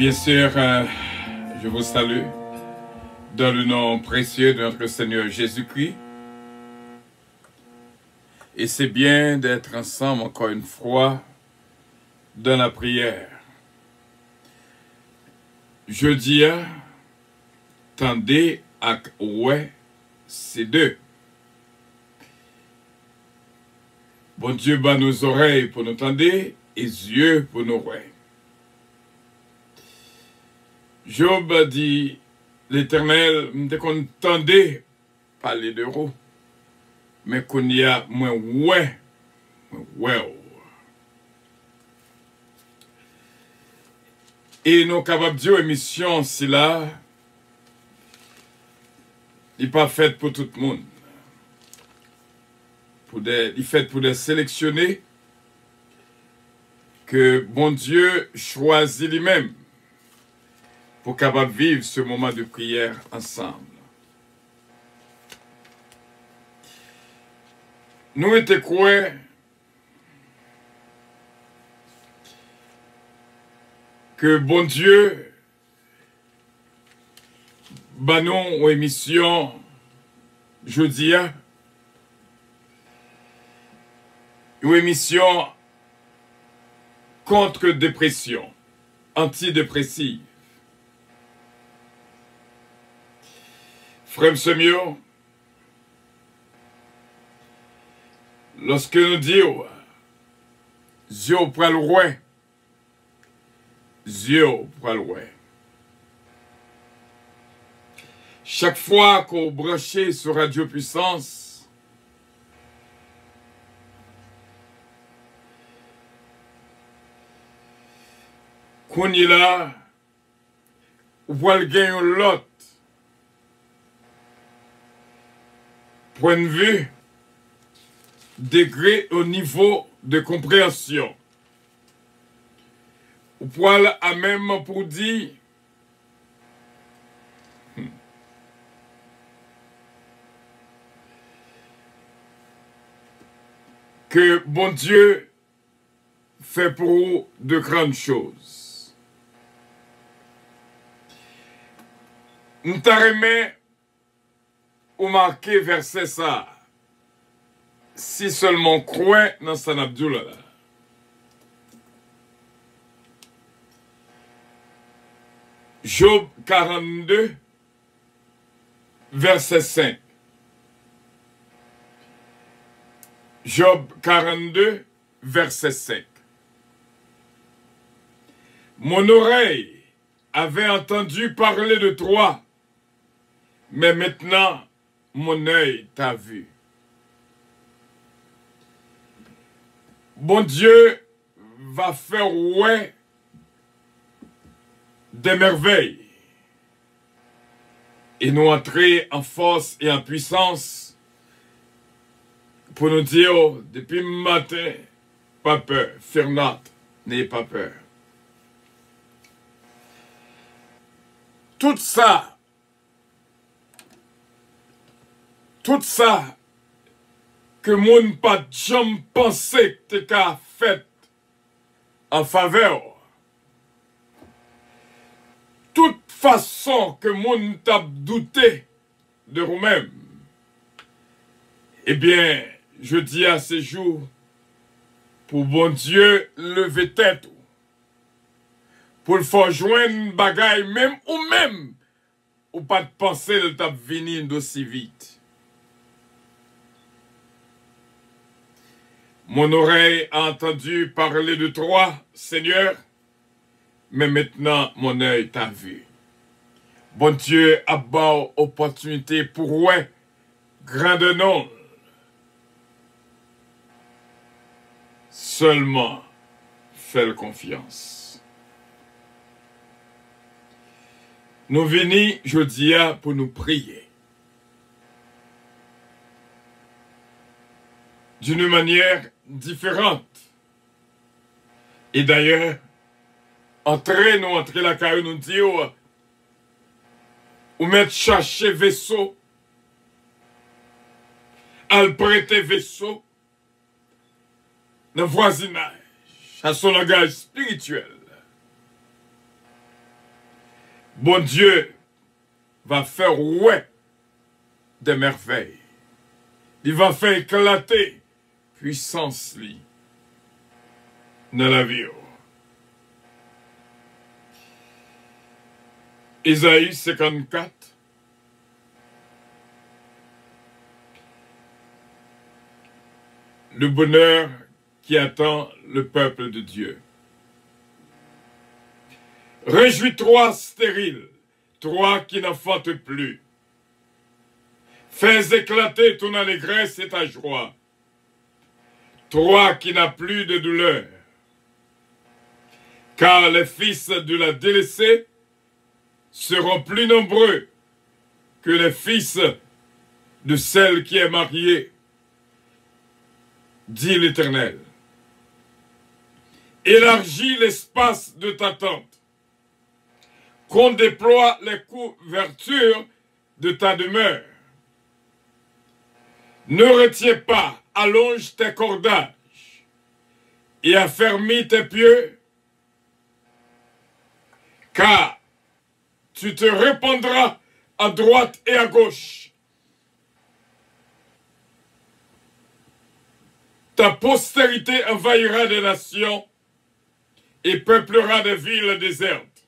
Bien sûr, je vous salue dans le nom précieux de notre Seigneur Jésus-Christ. Et c'est bien d'être ensemble encore une fois dans la prière. Jeudi, tendez à ouais, c'est deux. Bon Dieu bat nos oreilles pour nous tendre et yeux pour nous ouais. Job a dit, l'Éternel, dès qu'on tendait parler de roues, mais qu'on y a moins ouais. Et nous capables de dire émission, si là, il n'est pas fait pour tout le monde. Il est fait pour des sélectionnés que bon Dieu choisit lui-même pour capable vivre ce moment de prière ensemble. Nous étions quoi que bon Dieu bah nous aux émissions jeudi une émission contre dépression, antidépressive. Frère Semio, lorsque nous disons Dieu pour le roi, Dieu pour le roi. Chaque fois qu'on branche sur Radio Puissance, qu'on y là, on voit le gain l'autre. Point de vue, degré au niveau de compréhension. Ou poil à même pour dire que bon Dieu fait pour vous de grandes choses. Nous t'arrêtons ou marqué verset ça. Si seulement croit dans San Abdullah. Job 42, verset 5. Job 42, verset 5. Mon oreille avait entendu parler de toi, mais maintenant, mon œil t'a vu. Bon Dieu va faire ouais des merveilles et nous entrer en force et en puissance pour nous dire depuis le matin, pas peur, fear not, n'ayez pas peur. Tout ça que moun pas jamais pensé que t'es qu'à fait en faveur. Toute façon que moun t'a douté de vous-même. Eh bien, je dis à ces jours, pour bon Dieu, lever tête. Pour le faire joindre bagaille même, ou pas de penser de t'a venir d'aussi vite. Mon oreille a entendu parler de toi, Seigneur, mais maintenant mon œil t'a vu. Bon Dieu a bas opportunité pour ouais, grande nom. Seulement, fais confiance. Nous venons, je dis, pour nous prier. D'une manière différente. Et d'ailleurs, entrer la caille, nous dire, ou mettre chercher vaisseau, à le prêter vaisseau, dans le voisinage, à son langage spirituel. Bon Dieu va faire ouais des merveilles. Il va faire éclater puissance li dans la vie. Isaïe 54. Le bonheur qui attend le peuple de Dieu. Réjouis-toi, stérile, toi qui n'enfantes plus. Fais éclater ton allégresse et ta joie, toi qui n'as plus de douleur. Car les fils de la délaissée seront plus nombreux que les fils de celle qui est mariée, dit l'Éternel. Élargis l'espace de ta tente, qu'on déploie les couvertures de ta demeure. Ne retiens pas, allonge tes cordages et affermis tes pieux, car tu te répandras à droite et à gauche. Ta postérité envahira des nations et peuplera des villes désertes.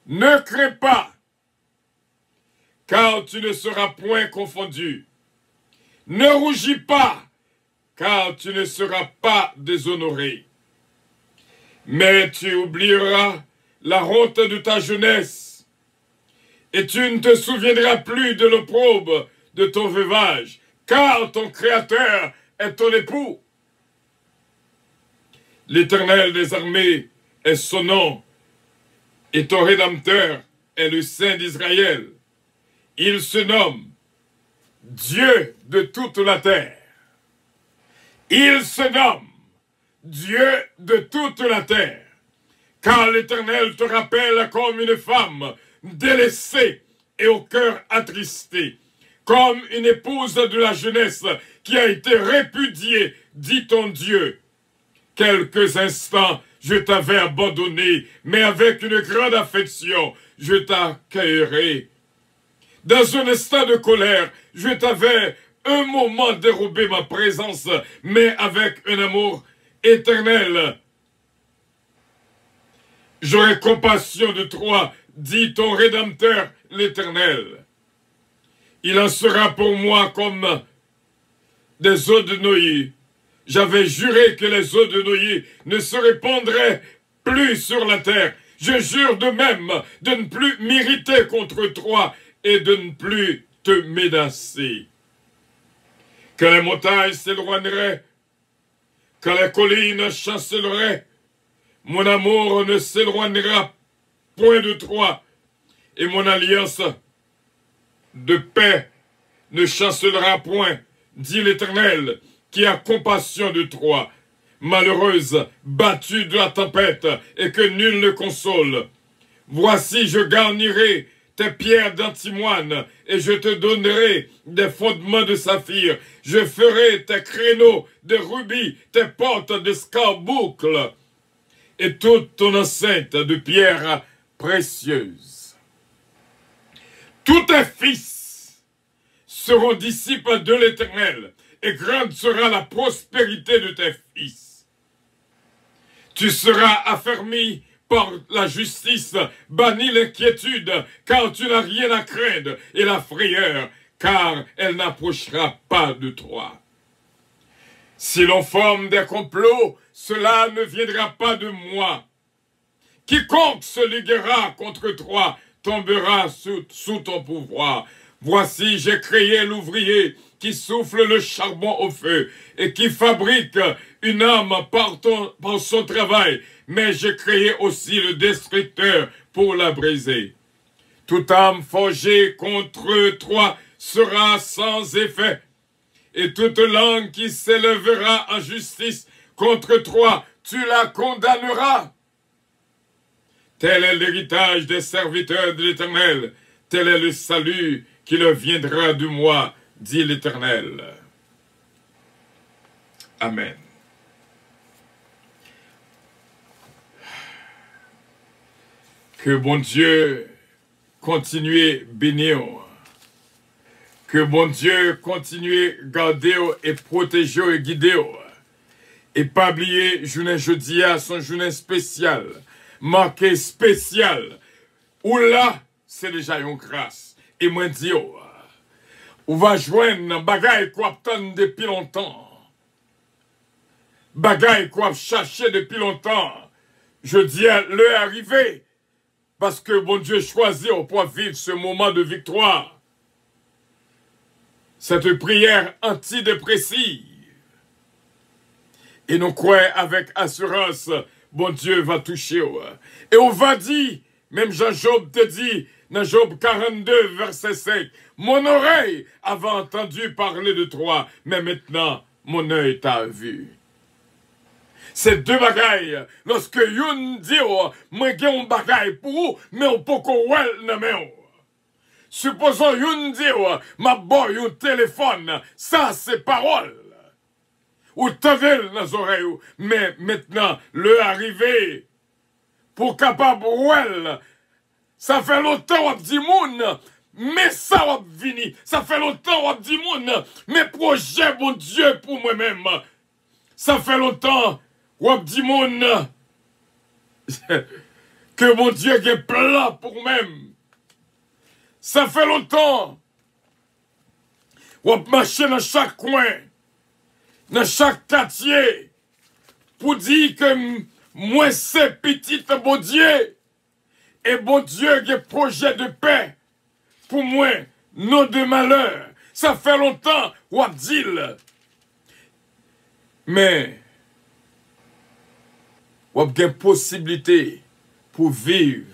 Ne crains pas, car tu ne seras point confondu. Ne rougis pas, car tu ne seras pas déshonoré. Mais tu oublieras la honte de ta jeunesse, et tu ne te souviendras plus de l'opprobre de ton veuvage, car ton Créateur est ton époux. L'Éternel des armées est son nom, et ton Rédempteur est le Saint d'Israël. Il se nomme Dieu de toute la terre. Il se nomme Dieu de toute la terre. Car l'Éternel te rappelle comme une femme délaissée et au cœur attristé, comme une épouse de la jeunesse qui a été répudiée, dit ton Dieu. Quelques instants, je t'avais abandonné, mais avec une grande affection, je t'accueillerai. Dans un instant de colère, je t'avais un moment dérobé ma présence, mais avec un amour éternel. J'aurai compassion de toi, dit ton Rédempteur, l'Éternel. Il en sera pour moi comme des eaux de Noé. J'avais juré que les eaux de Noé ne se répandraient plus sur la terre. Je jure de même de ne plus m'irriter contre toi et de ne plus te menacer. Que les montagnes s'éloigneraient, que les collines chancelleraient, mon amour ne s'éloignera point de toi, et mon alliance de paix ne chancellera point, dit l'Éternel, qui a compassion de toi, malheureuse, battue de la tempête, et que nul ne console. Voici, je garnirai tes pierres d'antimoine, et je te donnerai des fondements de saphir. Je ferai tes créneaux de rubis, tes portes de scarboucle, et toute ton enceinte de pierres précieuses. Tous tes fils seront disciples de l'Éternel, et grande sera la prospérité de tes fils. Tu seras affermi par la justice, bannis l'inquiétude, car tu n'as rien à craindre, et la frayeur, car elle n'approchera pas de toi. Si l'on forme des complots, cela ne viendra pas de moi. Quiconque se liguera contre toi tombera sous ton pouvoir. Voici, j'ai créé l'ouvrier qui souffle le charbon au feu et qui fabrique une âme par son travail. Mais j'ai créé aussi le destructeur pour la briser. Toute âme forgée contre toi sera sans effet. Et toute langue qui s'élèvera en justice contre toi, tu la condamneras. Tel est l'héritage des serviteurs de l'Éternel. Tel est le salut qui leur viendra de moi, dit l'Éternel. Amen. Que bon Dieu continue bénir. Que bon Dieu continue garder et protéger et guider. Et pas oublier, journée jeudi à son journée spéciale, marqué spécial. Ou là, c'est déjà une grâce. Et moi dis, on va joindre bagaille qu'on attend depuis longtemps. Bagaille qu'on cherché depuis longtemps. Je dis à l'heure arrivée. Parce que bon Dieu choisit pour vivre ce moment de victoire. Cette prière antidépressive. Et nous croyons avec assurance, bon Dieu va toucher. Et on va dire, même Jean-Job te dit, dans Job 42, verset 5, mon oreille avait entendu parler de toi, mais maintenant, mon œil t'a vu. Ces deux bagailles, lorsque yon dit, moi j'ai un bagaille pour vous, mais on peut qu'on voit main. Supposons yon dit, ma boy, un téléphone, ça c'est parole. Ou t'avez dans les oreilles, mais maintenant, le arrivé, pour capable ouel, ça fait longtemps on dit moun, mais ça va venir. Ça fait longtemps on dit moun, mais projet bon Dieu pour moi-même. Ça fait longtemps on dit moun, que mon Dieu est plein pour moi-même. Ça fait longtemps on marche dans chaque coin, dans chaque quartier, pour dire que moi c'est petit bon Dieu, et bon Dieu a un projet de paix pour moi, non de malheur. Ça fait longtemps, on dit. Mais, on a une possibilité pour vivre.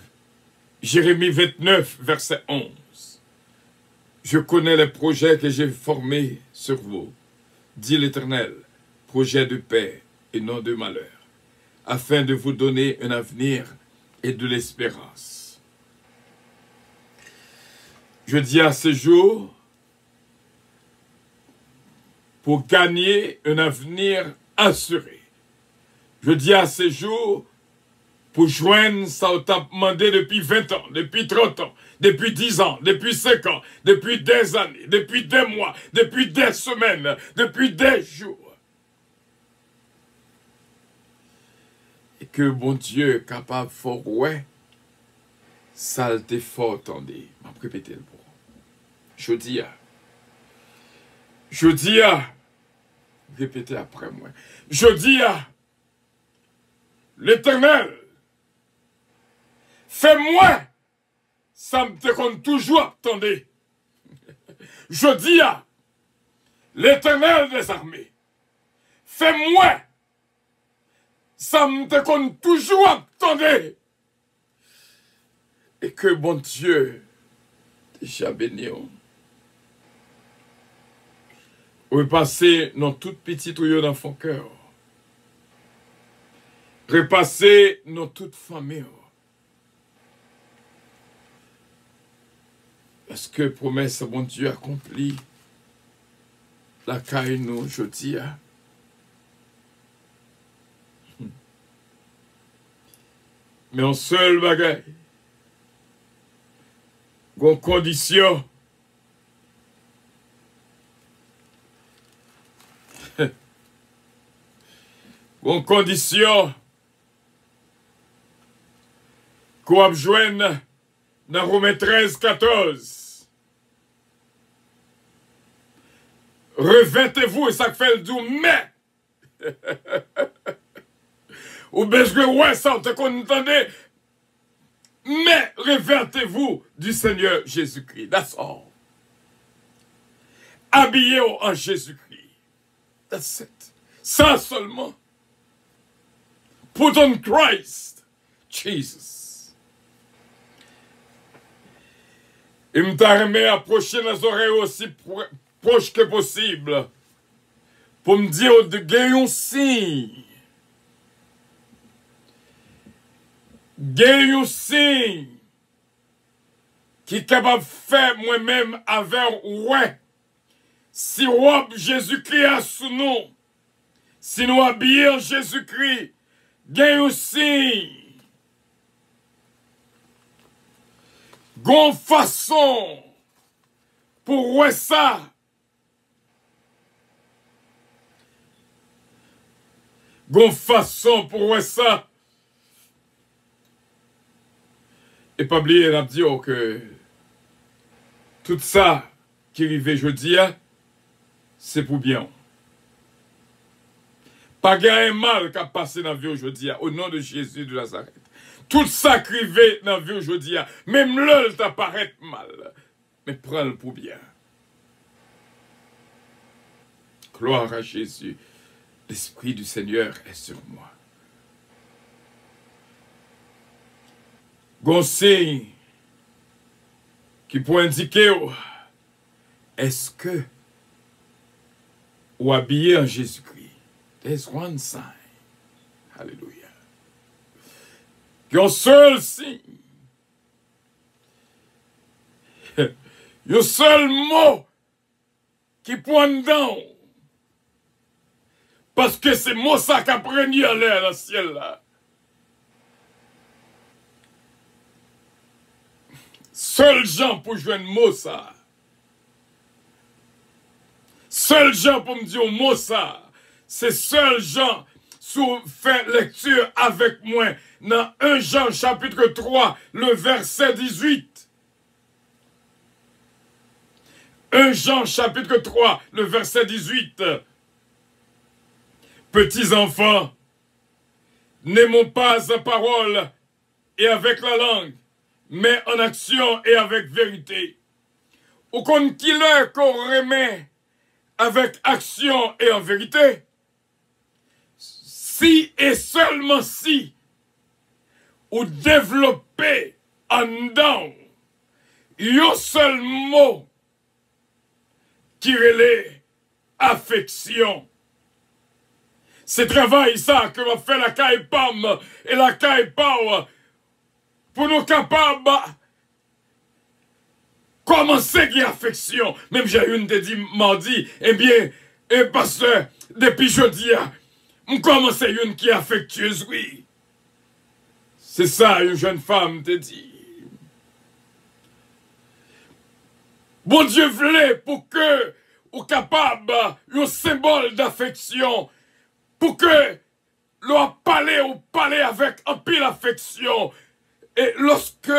Jérémie 29, verset 11. Je connais les projets que j'ai formés sur vous, dit l'Éternel, projet de paix et non de malheur, afin de vous donner un avenir et de l'espérance. Je dis à ce jour, pour gagner un avenir assuré. Je dis à ce jour, pour joindre ça on t'a demandé depuis 20 ans, depuis 30 ans, depuis 10 ans, depuis 5 ans, depuis des années, depuis des mois, depuis des semaines, depuis des jours. Et que bon Dieu est capable de faire, ouais, ça t'est fort, attendez, je vais répéter le mot. Je dis à, répétez après moi, je dis à l'Éternel, fais-moi, ça me te compte toujours, attendez. Je dis à l'Éternel des armées, fais-moi, ça me te compte toujours, attendez. Et que bon Dieu, déjà béni. Repasser dans toute petite tuyau dans son cœur. Repasser dans toute famille. Parce que promesse, bon Dieu accomplit la caille nous, je dis. Mais en seul bagaille, en condition, en condition, qu'on joigne dans Romains 13, 14. Revêtez-vous, et ça fait le doux, mais. Ou bien je ouais, ça, te entendez. Mais revêtez-vous du Seigneur Jésus-Christ. That's all. Habillez-vous en Jésus-Christ. That's it. Ça seulement. Put on Christ. Jesus. Il me t'a remis à approcher les oreilles aussi proches que possible. Pour me dire de gagner un signe. Gagner un signe. Qui est capable de faire moi-même avec ouais. Si Jésus-Christ a sous nous. Si nous habillons en Jésus-Christ. Gagner un signe. gon façon pour ouais ça. Gon façon pour ouais ça. Et pas oublier, on a dit que tout ça qui arrive jeudi, c'est pour bien. Pas gain mal qui a passé dans la vie aujourd'hui, au nom de Jésus de Nazareth. Tout ça qui arrive dans la vie aujourd'hui, même là, ça paraît mal. Mais prends-le pour bien. Gloire à Jésus. L'Esprit du Seigneur est sur moi. Gonsigne qui peut indiquer est-ce que ou habillé en Jésus-Christ. There's one sign. Alléluia. Un seul signe. Un seul mot qui pointe dedans. Parce que c'est moi ça qui a pris à l'air dans le ciel là. Seul gens pour jouer un mot ça. Seul gens pour me dire un mot ça. C'est seul Jean sous fait lecture avec moi dans 1 Jean chapitre 3 le verset 18. 1 Jean chapitre 3 le verset 18. Petits enfants, n'aimons pas la parole et avec la langue, mais en action et avec vérité. Ou qu'on qui l'heure qu'on remet avec action et en vérité. Si et seulement si, ou développer en dedans, un seul mot qui relève affection. C'est travail ça que va faire la caille PAM et la caille Power pour nous capables commencer qui affection. Même j'ai une te dit mardi, eh bien, pasteur, depuis jeudi, on commence une qui est affectueuse, oui. C'est ça, une jeune femme te dit. Bon Dieu voulait pour que, ou capable, un symbole d'affection, pour que l'on parler avec un pile affection. Et lorsque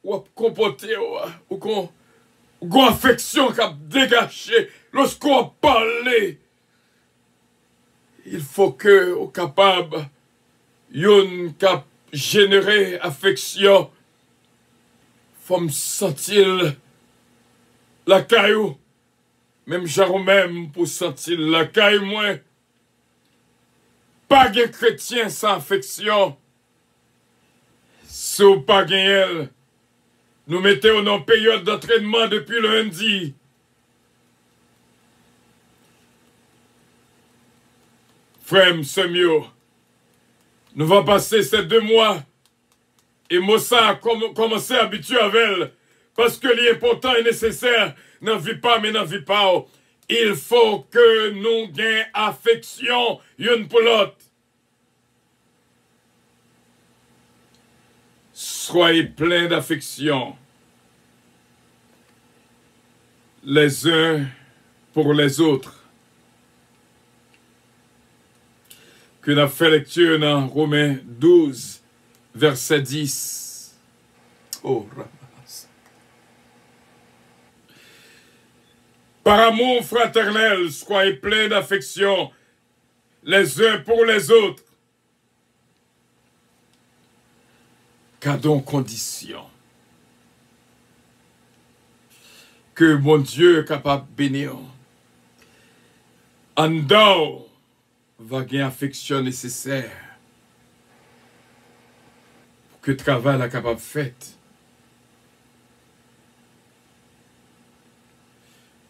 on comporte, ou qu'on affection qui a dégagé, lorsqu'on parle, il faut que on capable yon cap générer affection, faut me sentir la caillou, même genre même pour sentir la caille moins. Pas de chrétien sans affection. Si ou pas elle, nous mettons dans période d'entraînement depuis le lundi. Frère, c'est mieux. Nous allons passer ces 2 mois et Mossa a commencé à habituer avec elle. Parce que l'important est nécessaire. N'en vit pas, mais n'en vit pas. Il faut que nous gagnions affection l'une pour l'autre. Soyez pleins d'affection les uns pour les autres. Que nous avons fait lecture dans Romains 12, verset 10. Oh, ramasse. Par amour fraternel, soyez pleins d'affection les uns pour les autres. Gardons condition. Que mon Dieu est capable de bénir. En dehors, va gagner affection nécessaire pour que le travail soit capable de faire.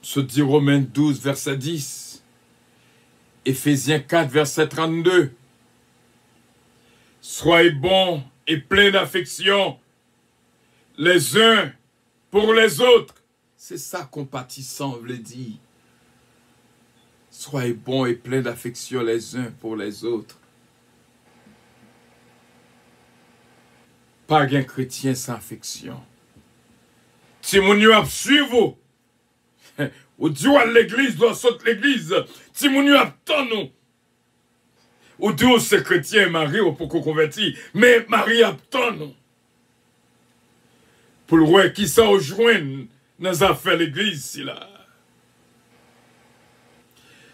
Se dit Romains 12, verset 10. Éphésiens 4, verset 32. Soyez bons et pleins d'affection les uns pour les autres. C'est ça compatissant veut dire. Soyez bons et pleins d'affection les uns pour les autres. Pas un chrétien sans affection. Si moun yo ap suivre, ou di ou à l'église, doit sauter l'église. Si moun yo ap ton nous, ou di ou c'est chrétien, Marie, ou pour qu'on converti, mais Marie ap ton nous. Pour le roi qui ça au joint, dans affaires l'église, si là.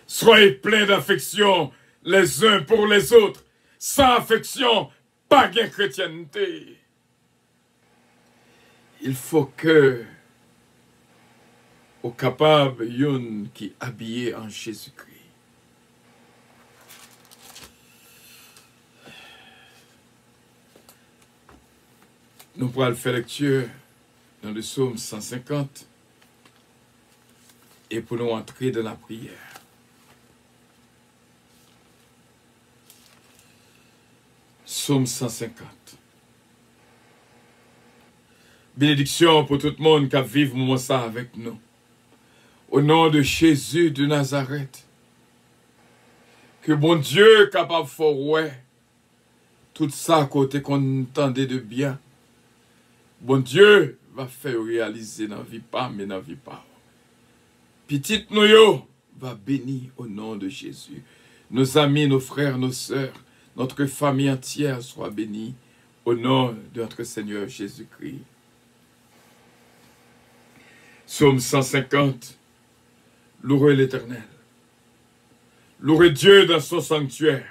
Soyez pleins d'affection les uns pour les autres. Sans affection, pas de chrétienté. Il faut que au capable yon qui habillé en Jésus-Christ. Nous pourrons faire lecture dans le psaume 150 et pour nous entrer dans la prière. Psaume 150. Bénédiction pour tout le monde qui vive moment ça avec nous. Au nom de Jésus de Nazareth. Que bon Dieu capable de faire ouais, tout ça côté qu'on entendait de bien. Bon Dieu va faire réaliser dans la vie pas, mais dans la vie pas. Petite nous yo va bénir au nom de Jésus. Nos amis, nos frères, nos sœurs, notre famille entière soit bénie au nom de notre Seigneur Jésus-Christ. Psaume 150. Louez l'Éternel. Louez Dieu dans son sanctuaire.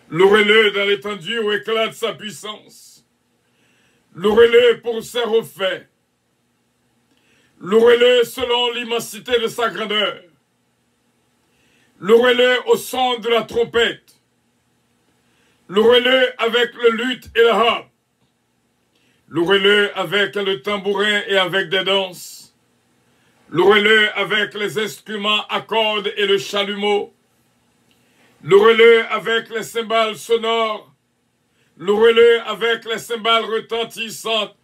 Louez-le dans l'étendue où éclate sa puissance. Louez-le pour ses refaits. Louez-le selon l'immensité de sa grandeur. Louez-le au son de la trompette. Louez-le avec le luth et la harpe. Louez-le avec le tambourin et avec des danses. Louez-le avec les instruments à cordes et le chalumeau. Louez-le avec les cymbales sonores. Louez-le avec les cymbales retentissantes.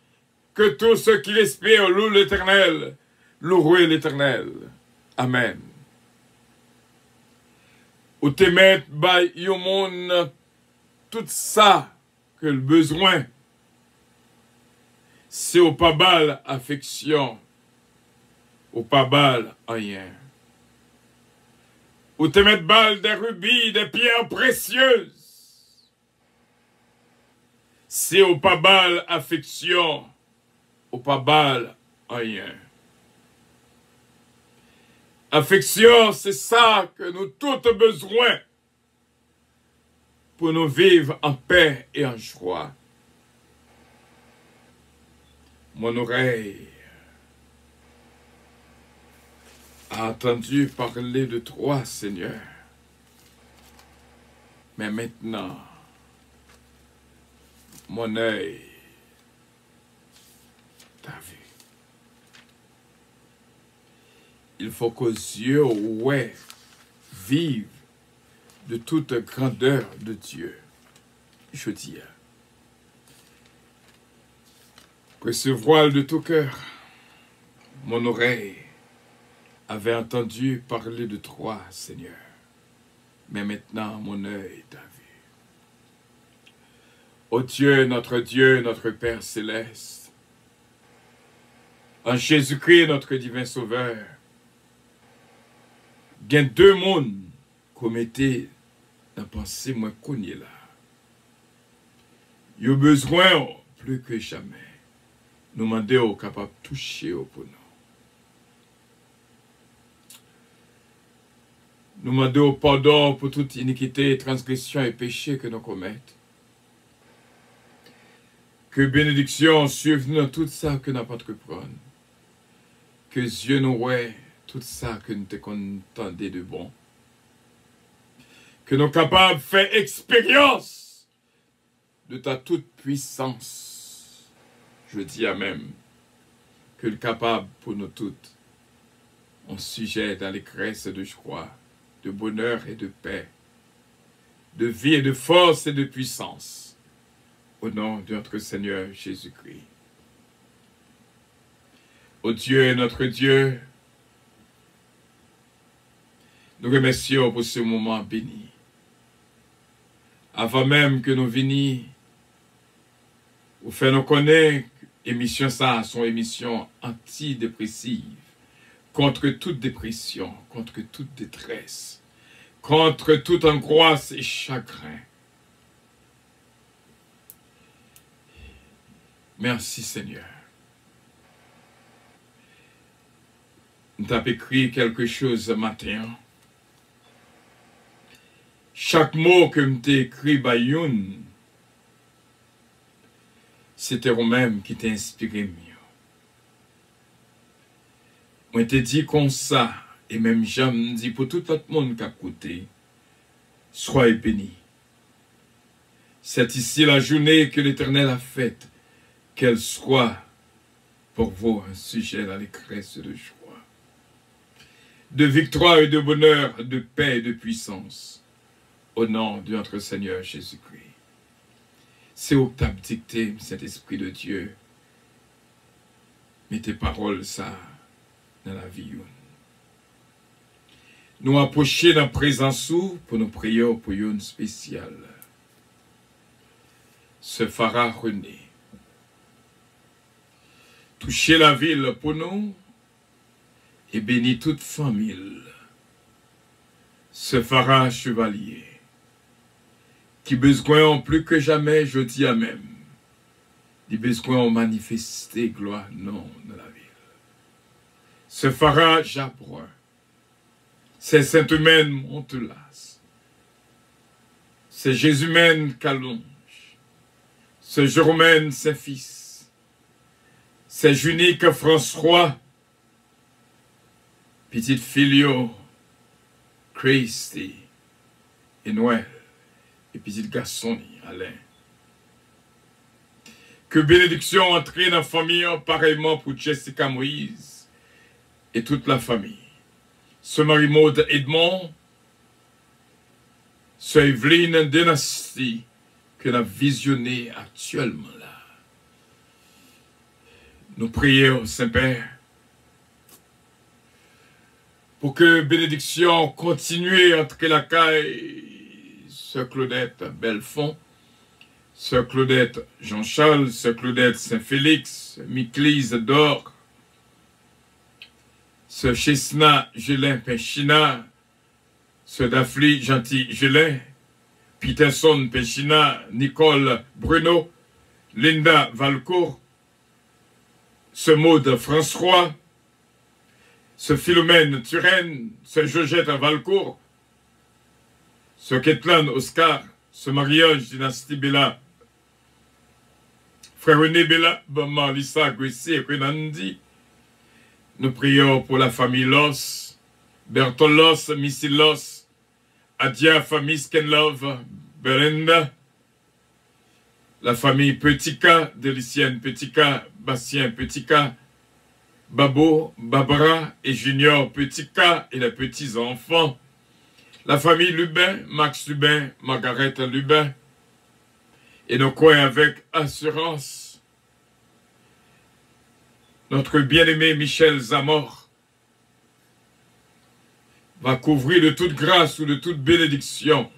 Que tous ceux qui respirent louent l'Éternel. Louez l'Éternel. Amen. Ou te met by yon moun tout ça que le besoin. C'est au pas bal affection. Ou pas bal rien. Ou te met bal des rubis, des pierres précieuses. C'est au pas bal affection. Ou pas bal rien. Affection, c'est ça que nous tous besoin pour nous vivre en paix et en joie. Mon oreille a entendu parler de toi, Seigneur. Mais maintenant, mon œil t'a vu. Il faut qu'aux yeux, ouais, vivent de toute grandeur de Dieu. Je dis, que ce voile de tout cœur, mon oreille avait entendu parler de toi, Seigneur. Mais maintenant, mon œil t'a vu. Ô Dieu, notre Père céleste, en Jésus-Christ, notre divin Sauveur, il y a deux mondes qu'on mettait dans la pensée moins connue là. Il y a besoin, plus que jamais, nous demander au capable de toucher au pour nous. Nous demander au pardon pour toute iniquité, transgression et péché que nous commettons. Que bénédiction suive nous dans tout ça que nous pas prendre. Que Dieu nous voie tout ça que nous te contendons de bon. Que nous sommes capables de faire expérience de ta toute puissance. Je dis à même que le capable pour nous toutes, on sujet dans les graisses de joie, de bonheur et de paix, de vie et de force et de puissance, au nom de notre Seigneur Jésus-Christ. Ô Dieu et notre Dieu, nous remercions pour ce moment béni. Avant même que nous venions, vous faire nous connaître Émission ça, son émission antidépressive, contre toute dépression, contre toute détresse, contre toute angoisse et chagrin. Merci Seigneur. Nous avons écrit quelque chose ce matin. Chaque mot que nous t'ai écrit, Bayoun, c'était vous-même qui t'a inspiré mieux. Moi, t'ai dit comme ça, et même j'aime dit pour tout le monde qui a écouté, soyez bénis. C'est ici la journée que l'Éternel a faite, qu'elle soit pour vous un sujet d'allégresse et de joie, de victoire et de bonheur, de paix et de puissance. Au nom de notre Seigneur Jésus-Christ. C'est où tu as dicté cet Esprit de Dieu. Mais tes paroles, ça, dans la vie. Nous approcher dans la présence pour nous prier pour une spéciale. Ce Phara René. Toucher la ville pour nous et bénir toute famille. Ce Phara Chevalier. Qui besoin plus que jamais, je dis à même, qui besoin de manifester gloire non de la ville. Ce Phara Jabroin, c'est Saint-Humaine Montelas, c'est Jésus-Mène Calonge, c'est Jérôme Saint-Fils, c'est Junique François, petite filio, Christy et Noël. Et petit garçon, Alain. Que bénédiction entre dans la famille, pareillement pour Jessica Moïse et toute la famille. Ce Marie-Maude Edmond, ce Evelyne Dynastie, que nous avons visionné actuellement là. Nous prions, Saint-Père, pour que bénédiction continue entre la caille. Sœur Claudette Belfond, Sœur Claudette Jean-Charles, Sœur Claudette Saint-Félix, Miclise d'Or, Sœur Chesna Gélin Péchina, Sœur Daphne Gentil Gélin, Peterson Péchina, Nicole Bruno, Linda Valcourt, Sœur Maude François, Sœur Philomène Turenne, Sœur Georgette Valcourt, ce Ketlan Oscar, ce mariage dynastie Bella, frère René Bella, maman Lisa Grissi et Renandi, nous prions pour la famille Loss, Bertol Loss, Missy Loss, Adia, famille Skenlove, Belinda, la famille Petika, Delicienne Petika, Bastien Petika, Babo, Barbara et Junior Petika et les petits-enfants, la famille Lubin, Max Lubin, Margaret Lubin, et nous croyons avec assurance notre bien-aimé Michel Zamor va couvrir de toute grâce ou de toute bénédiction.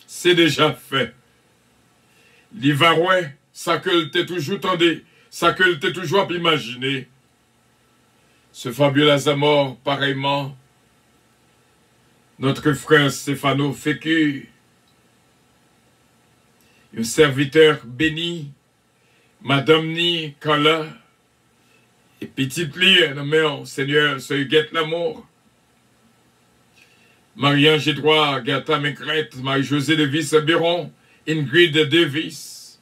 C'est déjà fait. L'Ivarouet, ça que t'es toujours tendé, ça que t'es toujours imaginé. Ce fabuleux Zamor, pareillement, notre frère Stéphano Fécu, un serviteur béni, Madame Ni, Carla, et petite Lie, la mère, Seigneur, ce Huguette l'amour, Marie-Ange Edouard, Gata Mécrette, Marie-Josée Davis Béron, Ingrid Davis,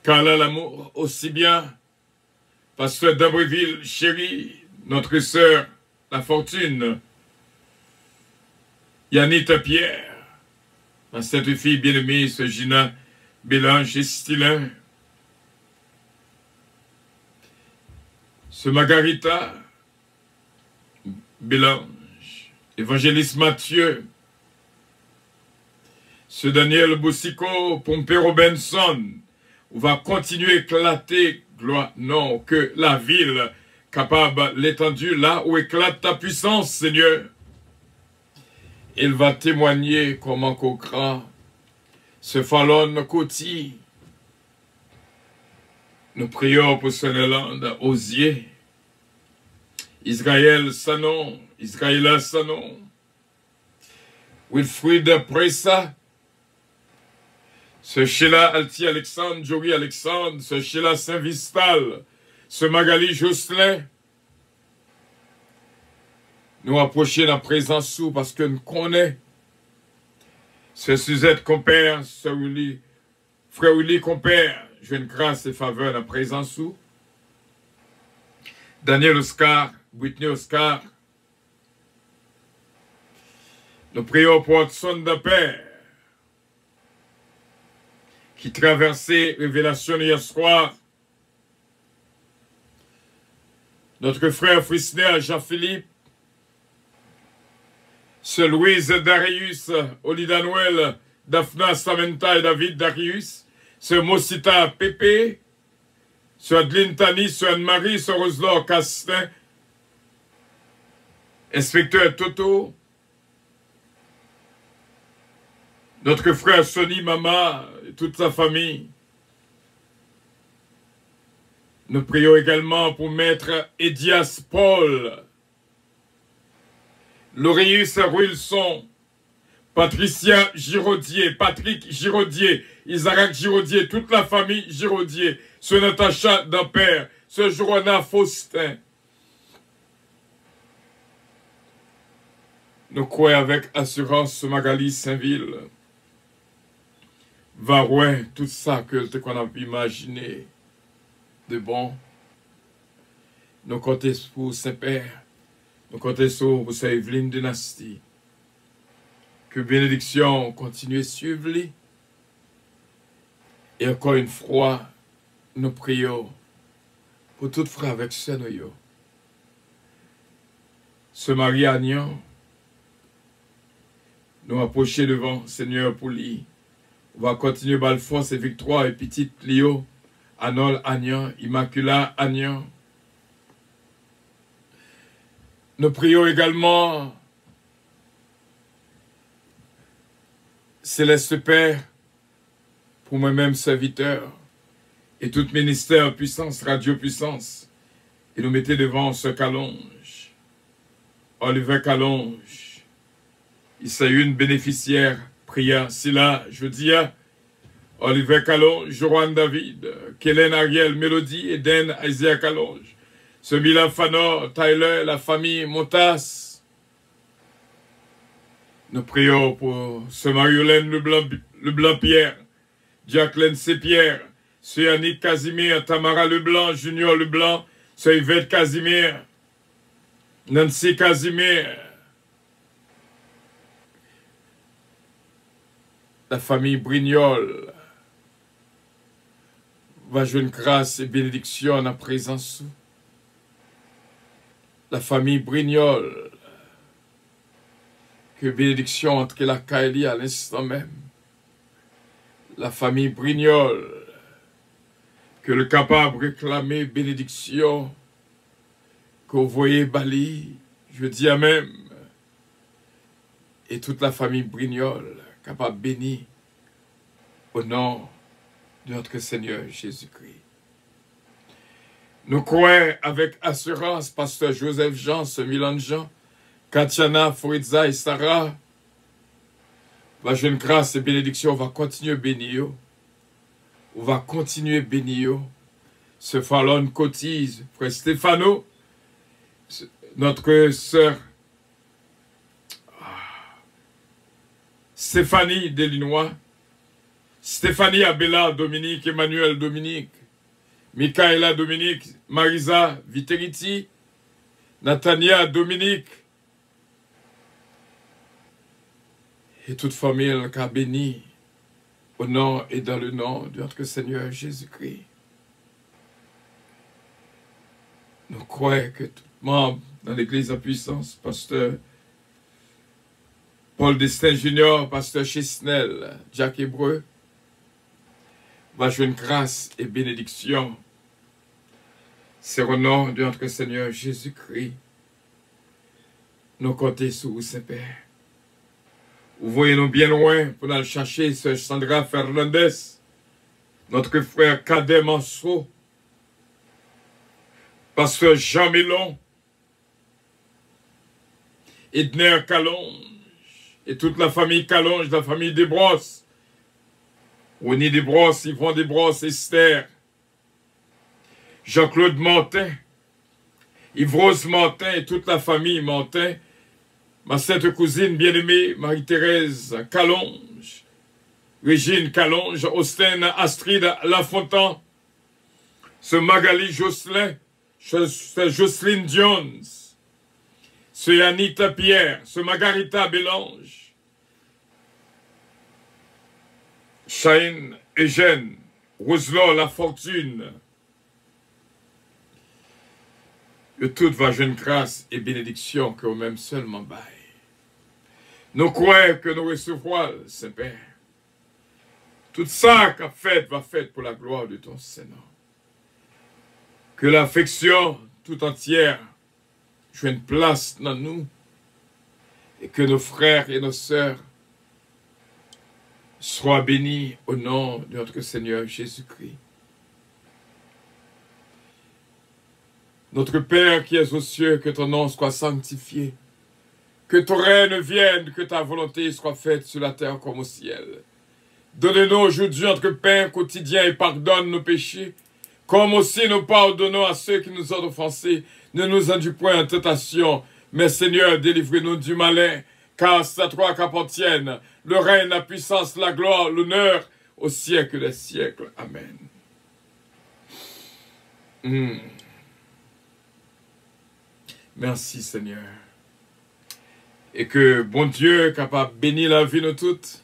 Carla l'amour, aussi bien, Pasteur d'Abreville, chérie, notre sœur, la fortune, Yannick Pierre, ma cette fille bien-aimée, ce Gina Bélange et Stylin, ce Margarita Bélange, évangéliste Mathieu, ce Daniel Boussico, Pompé Robinson, on va continuer à éclater, gloire, non, que la ville capable l'étendue là où éclate ta puissance, Seigneur. Il va témoigner comment qu'au grand ce Fallon Côti, Nous prions pour Seneland, Osier, Israël Sanon, Israël Sanon, Wilfried Pressa, ce Sheila Alti Alexandre, Jory Alexandre, ce Sheila Saint-Vistal, ce Magali Jocelyn. Nous approcher la présence sous parce que nous connaissons ce Suzette compère, ce Willy, frère Willy compère, je une grâce et faveur la présence sous. Daniel Oscar, Whitney Oscar. Nous prions pour Hudson de Père qui traversait Révélation hier soir. Notre frère Frisner Jean-Philippe, ce Louise Darius, Olida Noël, Daphna Samantha et David Darius, ce Mosita Pépé, ce Adeline Tani, ce Anne-Marie, ce Roselor Castin, inspecteur Toto, notre frère Sonny Mama et toute sa famille. Nous prions également pour Maître Edias Paul, Laureus Wilson, Patricia Giraudier, Patrick Giraudier, Isaac Giraudier, toute la famille Giraudier, ce Natacha Dampère, ce Joanna Faustin. Nous croyons avec assurance ce Magali Saint-Ville. Varouin, tout ça que qu'on a pu imaginer de bon. Nous comptons pour Saint-Père. Nous comptons sur sa Evelyne Dynastie. Que bénédiction continue à suivre lui. Et encore une fois, nous prions pour tout frère avec sœur nous. Ce Marie Agnan, nous approcher devant Seigneur pour lui. On va continuer par force et victoire et petite Léo, Anol Agnan, Immacula Agnan. Nous prions également, Céleste Père, pour moi-même serviteur, et tout ministère puissance, radio puissance, et nous mettez devant ce Calonge, Oliver Calonge, il s'agit une bénéficiaire, prière, Silla, Jodia, Oliver Calonge, Joanne David, Kellen Ariel, Mélodie, Eden, Isaiah Calonge, ce Mila Fanor, Tyler, la famille Montas. Nous prions pour ce Mariolène Leblanc-Pierre, Jacqueline C-Pierre, ce Yannick Casimir, Tamara Leblanc, Junior Leblanc, ce Yvette Casimir, Nancy Casimir, la famille Brignol, va jouer une grâce et bénédiction en la présence. La famille Brignol, que bénédiction entre la Kaili à l'instant même. La famille Brignol, que le capable réclamer bénédiction, que vous voyez Bali, je dis à même, et toute la famille Brignol, capable béni au nom de notre Seigneur Jésus-Christ. Nous croyons avec assurance, pasteur Joseph Jean, ce Milan Jean, Katiana, Fouridza et Sarah, va jouer une grâce et bénédiction, on va continuer bénir. On va continuer bénir. Ce Fallon cotise, frère Stéphano, notre sœur Stéphanie Delinois, Stéphanie Abella Dominique, Emmanuel Dominique, Michaela Dominique, Marisa Viteriti, Nathania Dominique, et toute famille qui a béni au nom et dans le nom de notre Seigneur Jésus-Christ. Nous croyons que tout membre dans l'Église en puissance, pasteur Paul Destin Junior, pasteur Chisnel, Jacques Hébreu, va jouer une grâce et bénédiction. C'est au nom de notre Seigneur Jésus-Christ. Nous comptons sur vous, Saint-Père. Vous voyez nous bien loin pour aller chercher ce Sandra Fernandez, notre frère Cadet Manso, Pasteur Jean Mélon, Edner Calonge, et toute la famille Calonge, la famille Desbrosses, Ronnie Desbrosses, Yvon Desbrosses, Esther, Jean-Claude Mantin, Yves-Rose Mantin et toute la famille Mantin, ma sainte cousine bien-aimée, Marie-Thérèse Calonge, Régine Calonge, Austin Astrid Lafontaine, ce Magali Jocelyn, ce Jocelyne Jones, ce Anita Pierre, ce Margarita Bélange, Chahine Eugène, Roselot La Fortune, que toute va jeune grâce et bénédiction que vous-même seulement bail. Nous croyons que nous recevrons, Saint-Père. Tout ça qu'a fait va fait pour la gloire de ton Seigneur. Que l'affection tout entière joue une place dans nous et que nos frères et nos sœurs soient bénis au nom de notre Seigneur Jésus-Christ. Notre Père qui es aux cieux, que ton nom soit sanctifié, que ton règne vienne, que ta volonté soit faite sur la terre comme au ciel. Donne-nous aujourd'hui notre pain quotidien et pardonne nos péchés, comme aussi nous pardonnons à ceux qui nous ont offensés. Ne nous induis point en tentation, mais Seigneur, délivre-nous du malin, car c'est à toi qu'appartiennent le règne, la puissance, la gloire, l'honneur, au siècle des siècles. Amen. Merci Seigneur. Et que bon Dieu capable de bénir la vie de nous toutes,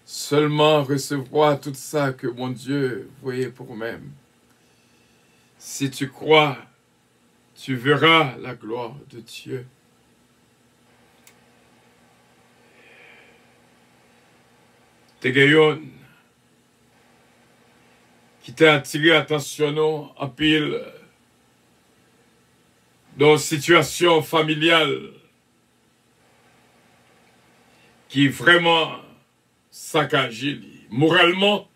seulement recevoir tout ça que mon Dieu voyait pour nous-mêmes. Si tu crois, tu verras la gloire de Dieu. Tegayon, qui t'a attiré attention en pile dans une situation familiale qui est vraiment saccagée moralement.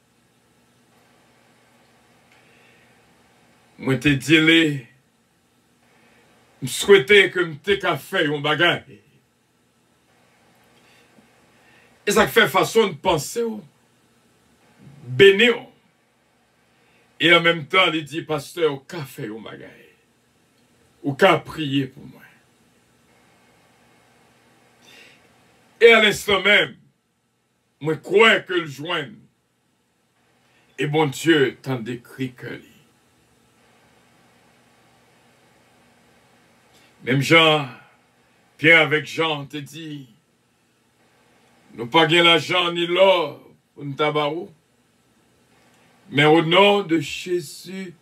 Moi, t'ai dit, je souhaitais que je t'ai fait un bagage. Et ça fait façon de penser, bénir. Et en même temps, il dit, pasteur, au café un bagage. Ou qu'à prier pour moi. Et à l'instant même, moi crois que le joigne. Et bon Dieu t'en décrit que lui. Même Jean, Pierre avec Jean te dit, nous pas gain l'argent ni l'or pour nous tabarou, mais au nom de Jésus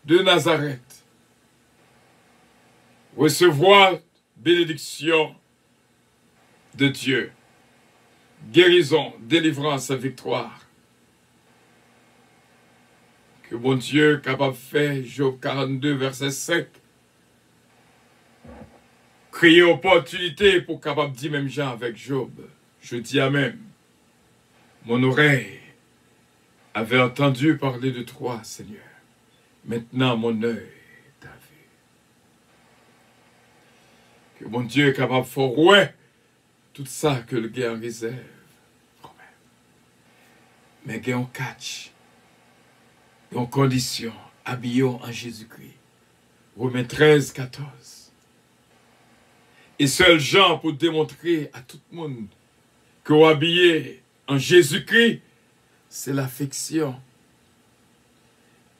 de Nazareth, recevoir bénédiction de Dieu, guérison, délivrance et victoire. Que bon Dieu capable de faire, Job 42, verset 5, créer opportunité pour capable de dire même Jean avec Job. Je dis Amen. Mon oreille avait entendu parler de toi, Seigneur. Maintenant, mon œil t'a vu. Que mon Dieu est capable de faire ouais, tout ça que le gars réserve. Mais il y a un catch, il y a une condition, habillons en Jésus-Christ. Romains 13, 14. Et seul Jean pour démontrer à tout le monde que habillé en Jésus-Christ, c'est l'affection.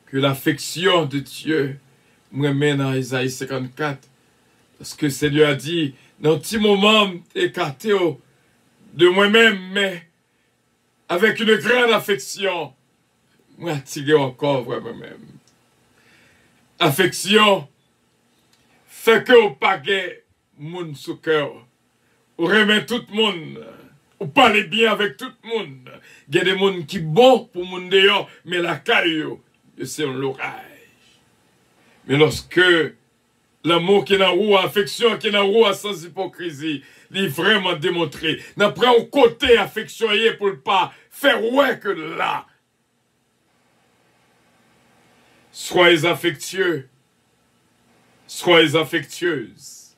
Que l'affection de Dieu me mène dans Isaïe 54. Parce que le Seigneur a dit, dans un petit moment, écarté de moi-même, mais avec une grande affection, moi attiré encore vers moi-même. Affection fait que vous paguez moun sous cœur. Vous remet tout le monde. Vous parlez bien avec tout le monde. Il y a des gens qui sont bons pour moun dehors, mais la caille, c'est un l'orage. Mais lorsque l'amour qui est dans vous, l'affection qui est dans vous, sans hypocrisie, il est vraiment démontré. N'après un côté affection pour ne pas faire ouais que là. Soyez affectueux. Soyez affectueuses.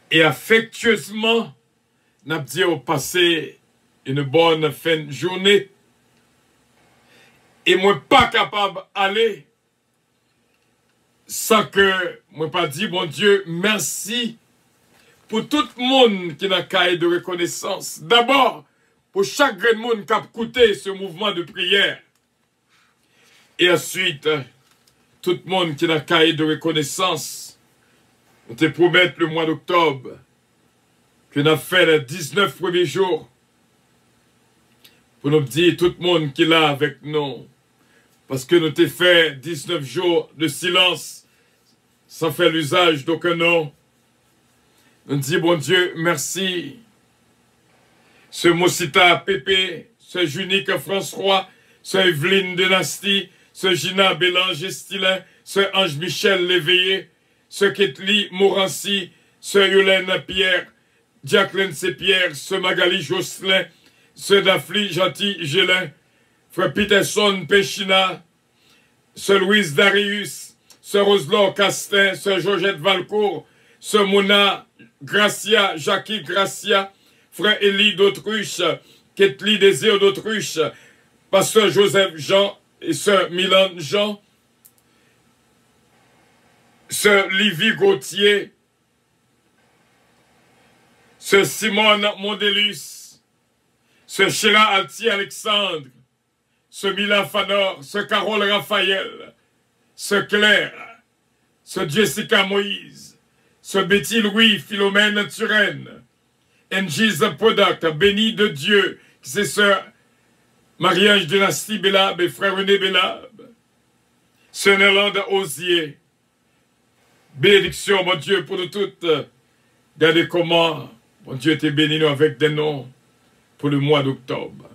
Et affectueusement, n'a dit au passé une bonne fin de journée. Et moi pas capable d'aller sans que moi pas dit bon Dieu merci pour tout le monde qui n'a cahier de reconnaissance. D'abord, pour chaque grand monde qui a écouté ce mouvement de prière. Et ensuite, tout le monde qui n'a cahier de reconnaissance. On te promet le mois d'octobre qu'on a fait les 19 premiers jours pour nous dire tout le monde qui est là avec nous. Parce que nous t'ai fait 19 jours de silence sans faire l'usage d'aucun nom. Nous dit, bon Dieu, merci. Ce Mosita Pépé, ce Junique François, ce Evelyne Dynastie, ce Gina Bélange Stilin, ce Ange Michel Léveillé, ce Ketli Morancy, ce Yolène Pierre, Jacqueline Pierre, ce Magali Josselin, ce Dafli Gentil Gélin, Frère Peterson Péchina, ce Louise Darius, ce Roselot Castin, ce Georgette Valcourt, ce Mona Gracia, Jackie Gracia, Frère Élie d'Autruche, Ketli Désir d'Autruche, Pasteur Joseph Jean et ce Milan Jean, ce Livy Gauthier, ce Simone Mondelus, ce Sheila Alti Alexandre, ce Mila Fanor, ce Carole Raphaël, ce Claire, ce Jessica Moïse, ce Betty Louis Philomène Turenne, Engise Podak, béni de Dieu, c'est ce Marie-Ange Dynastie Bélab et frère René Bélab, ce Nélande Osier, bénédiction, mon Dieu, pour nous toutes. Regardez comment, mon Dieu, t'es béni nous avec des noms pour le mois d'octobre.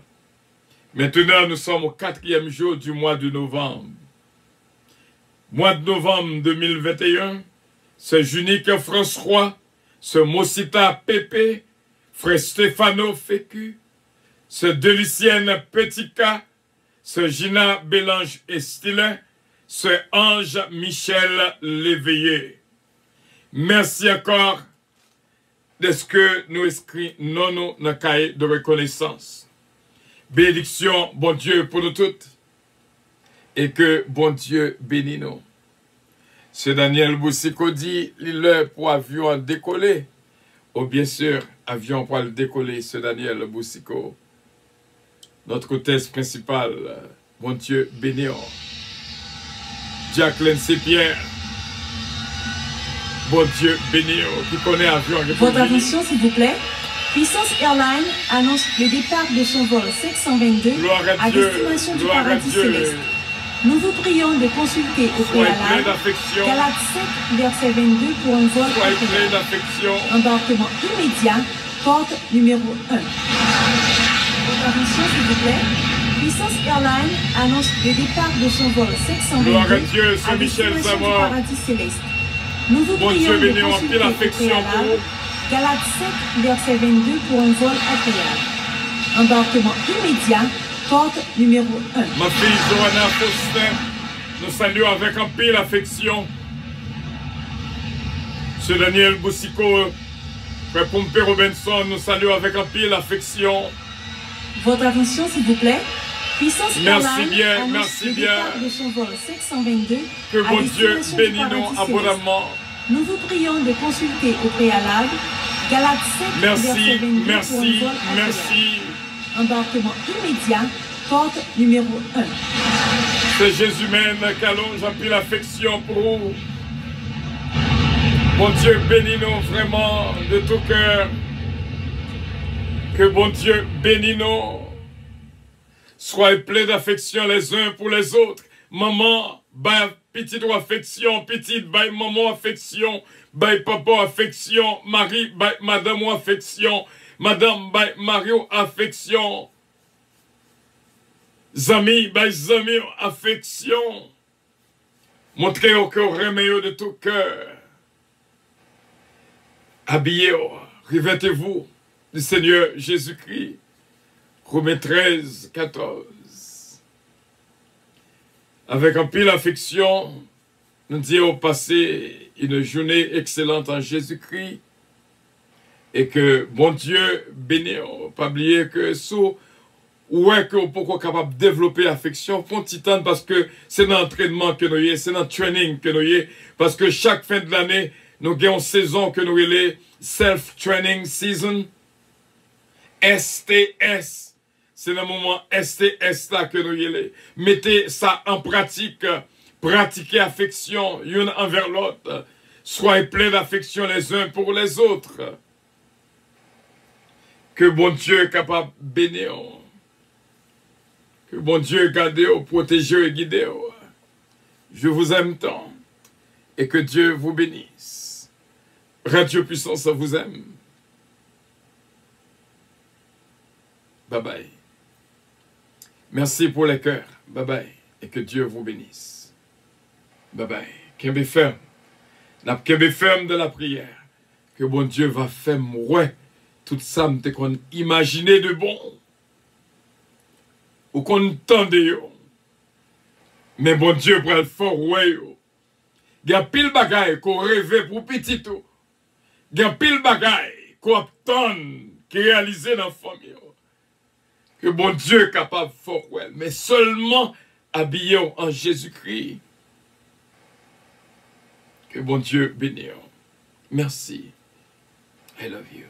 Maintenant, nous sommes au 4e jour du mois de novembre. Mois de novembre 2021, ce Junique François, ce Mosita Pépé, frère Stéphano Fécu, ce Delicienne Petica, ce Gina Bélange Estilin, ce Ange Michel Léveillé. Merci encore de ce que nous inscrits non dans le cahier de reconnaissance. Bénédiction, bon Dieu, pour nous toutes. Et que bon Dieu bénisse nous. C'est Daniel Boussiko dit, l'heure pour avion décoller. Oh bien sûr, avion pour le décoller, c'est Daniel Boussiko. Notre hôtesse principale, bon Dieu bénisse. Jacqueline Pierre, bon Dieu bénisse, qui connaît avion. Votre attention s'il vous plaît. Puissance Airlines annonce le départ de son vol 722 à destination du paradis céleste. Nous vous prions de consulter au préalable Galates 7, verset 22 pour un vol intérieur. Embarquement immédiat, porte numéro 1. Votre attention s'il vous plaît. Puissance Airlines annonce le départ de son vol 722 à destination du paradis céleste. Nous vous prions de consulter au préalable Galates 7, verset 22 pour un vol agréable. Embarquement immédiat, porte numéro 1. Ma fille Johanna Faustin, nous saluons avec un pile affection. M. Daniel Boussiko, Frère Pompé Robinson, nous saluons avec un pile affection. Votre attention s'il vous plaît. Puissance merci bien, merci bien. De son vol 722 que bon Dieu bénisse nous abondamment. Nous vous prions de consulter au préalable Galates 7, verset 22 merci, pour un vol merci. Embarquement immédiat, porte numéro 1. C'est Jésus même qu'allons, j'appuie l'affection pour vous. Bon Dieu bénis nous vraiment de tout cœur. Que bon Dieu bénis nous. Soyez pleins d'affection les uns pour les autres. Maman, bah, petite affection, petite, bah, maman affection, bah, papa affection, Marie, bah, madame affection, madame, bah, Mario affection, zami, bah, zami affection. Montrez au cœur remeilleux de tout cœur. Habillez-vous, revêtez-vous du Seigneur Jésus-Christ. Romains 13, 14. Avec un pile affection, nous disons passer une journée excellente en Jésus-Christ. Et que bon Dieu bénisse. Pas oublier que sous ouais que pourquoi capable de développer l'affection pour titan parce que c'est dans l'entraînement que nous y est, c'est dans le training que nous y est. Parce que chaque fin de l'année, nous avons une saison que nous y est, self-training season. STS. C'est le moment STS là que nous y est. Mettez ça en pratique. Pratiquez affection l'une envers l'autre. Soyez pleins d'affection les uns pour les autres. Que bon Dieu est capable de bénir. Que bon Dieu garde, protège et guide. Je vous aime tant. Et que Dieu vous bénisse. Radio Puissance vous aime. Bye bye. Merci pour les cœurs. Bye bye. Et que Dieu vous bénisse. Bye bye. Kembe ferme. Kembe ferme de la prière. Que bon Dieu va faire ouais. Tout ça, me qu'on imaginé de bon. Ou qu'on tendait yo. Mais bon Dieu pour le fort ouais yo. Il y a pile bagaille qu'on rêvait pour petit tout. Il y a pile bagaille qu'on attend qui réalisé dans la famille. Que bon Dieu est capable de fort ouais. Mais seulement habillé en Jésus-Christ. Que bon Dieu bénisse. Merci. I love you.